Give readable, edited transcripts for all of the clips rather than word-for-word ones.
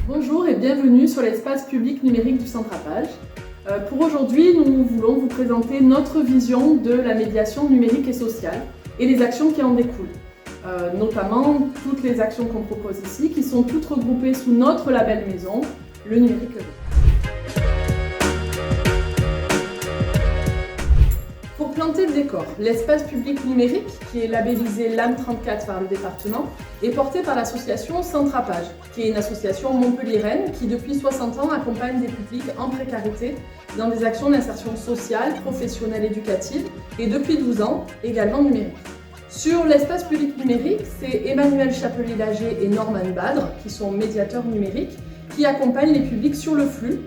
Bonjour et bienvenue sur l'espace public numérique du Centre Apage. Pour aujourd'hui, nous voulons vous présenter notre vision de la médiation numérique et sociale et les actions qui en découlent. Notamment toutes les actions qu'on propose ici, qui sont toutes regroupées sous notre label maison, le numérique heureux. Pour planter le décor, l'espace public numérique, qui est labellisé LAN 34 par le département, est porté par l'association Centre Apage, qui est une association montpelliéraine qui depuis 60 ans accompagne des publics en précarité dans des actions d'insertion sociale, professionnelle, éducative et depuis 12 ans également numérique. Sur l'espace public numérique, c'est Emmanuel Chapelier-Lager et Norman Badre, qui sont médiateurs numériques, qui accompagnent les publics sur le flux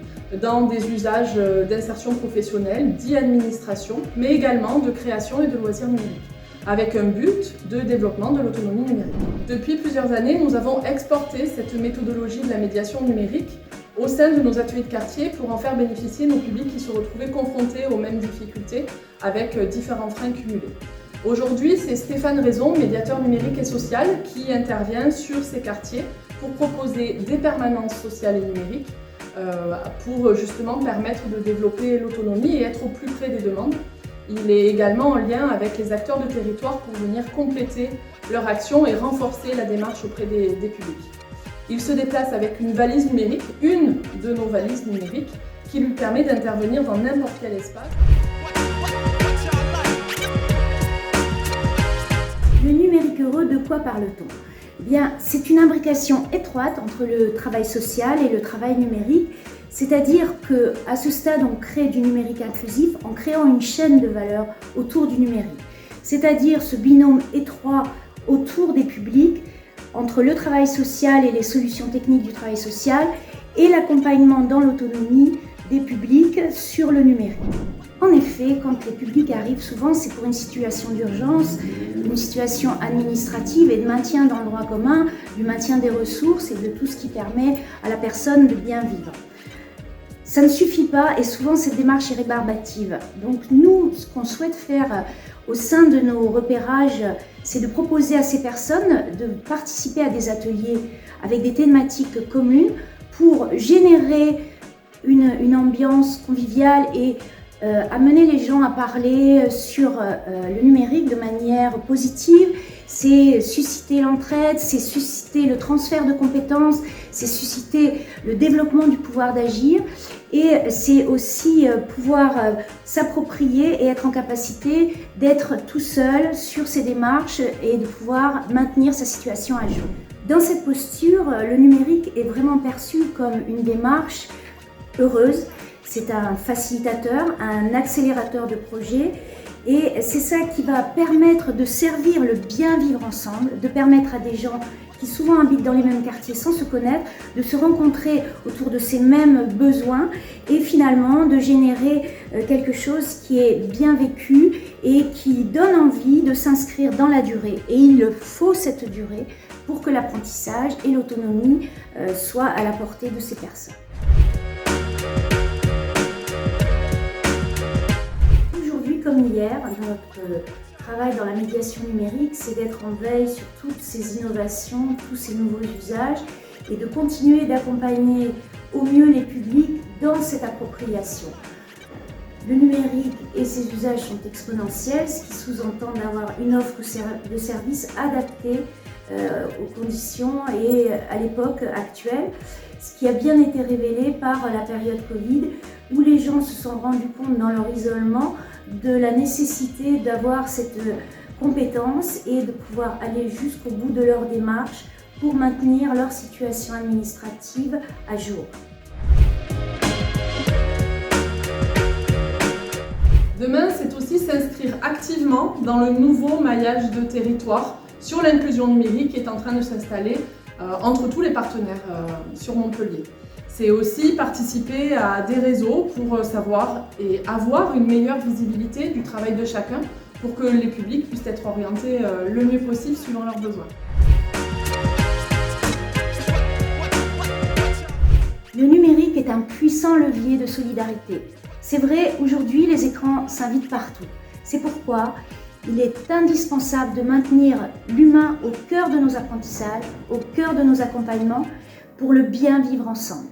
dans des usages d'insertion professionnelle, d'e-administration, mais également de création et de loisirs numériques, avec un but de développement de l'autonomie numérique. Depuis plusieurs années, nous avons exporté cette méthodologie de la médiation numérique au sein de nos ateliers de quartier pour en faire bénéficier nos publics qui se retrouvaient confrontés aux mêmes difficultés avec différents freins cumulés. Aujourd'hui, c'est Stéphane Raison, médiateur numérique et social, qui intervient sur ces quartiers pour proposer des permanences sociales et numériques pour justement permettre de développer l'autonomie et être au plus près des demandes. Il est également en lien avec les acteurs de territoire pour venir compléter leur action et renforcer la démarche auprès des publics. Il se déplace avec une valise numérique, une de nos valises numériques, qui lui permet d'intervenir dans n'importe quel espace. Le numérique heureux, de quoi parle-t-on ? Eh bien, c'est une imbrication étroite entre le travail social et le travail numérique, c'est-à-dire qu'à ce stade, on crée du numérique inclusif en créant une chaîne de valeur autour du numérique, c'est-à-dire ce binôme étroit autour des publics, entre le travail social et les solutions techniques du travail social et l'accompagnement dans l'autonomie des publics sur le numérique. En effet, quand les publics arrivent, souvent c'est pour une situation d'urgence, une situation administrative et de maintien dans le droit commun, du maintien des ressources et de tout ce qui permet à la personne de bien vivre. Ça ne suffit pas et souvent cette démarche est rébarbative. Donc nous, ce qu'on souhaite faire au sein de nos repérages, c'est de proposer à ces personnes de participer à des ateliers avec des thématiques communes pour générer une ambiance conviviale et amener les gens à parler sur le numérique de manière positive. C'est susciter l'entraide, c'est susciter le transfert de compétences, c'est susciter le développement du pouvoir d'agir et c'est aussi pouvoir s'approprier et être en capacité d'être tout seul sur ces démarches et de pouvoir maintenir sa situation à jour. Dans cette posture, le numérique est vraiment perçu comme une démarche heureuse. C'est un facilitateur, un accélérateur de projet et c'est ça qui va permettre de servir le bien vivre ensemble, de permettre à des gens qui souvent habitent dans les mêmes quartiers sans se connaître, de se rencontrer autour de ces mêmes besoins et finalement de générer quelque chose qui est bien vécu et qui donne envie de s'inscrire dans la durée. Et il faut cette durée pour que l'apprentissage et l'autonomie soient à la portée de ces personnes. Comme hier, notre travail dans la médiation numérique, c'est d'être en veille sur toutes ces innovations, tous ces nouveaux usages et de continuer d'accompagner au mieux les publics dans cette appropriation. Le numérique et ses usages sont exponentiels, ce qui sous-entend d'avoir une offre de services adaptée aux conditions et à l'époque actuelle, ce qui a bien été révélé par la période Covid, où les gens se sont rendus compte dans leur isolement de la nécessité d'avoir cette compétence et de pouvoir aller jusqu'au bout de leur démarche pour maintenir leur situation administrative à jour. Demain, c'est aussi s'inscrire activement dans le nouveau maillage de territoire sur l'inclusion numérique qui est en train de s'installer entre tous les partenaires sur Montpellier. C'est aussi participer à des réseaux pour savoir et avoir une meilleure visibilité du travail de chacun pour que les publics puissent être orientés le mieux possible suivant leurs besoins. Le numérique est un puissant levier de solidarité. C'est vrai, aujourd'hui, les écrans s'invitent partout. C'est pourquoi il est indispensable de maintenir l'humain au cœur de nos apprentissages, au cœur de nos accompagnements, pour le bien vivre ensemble.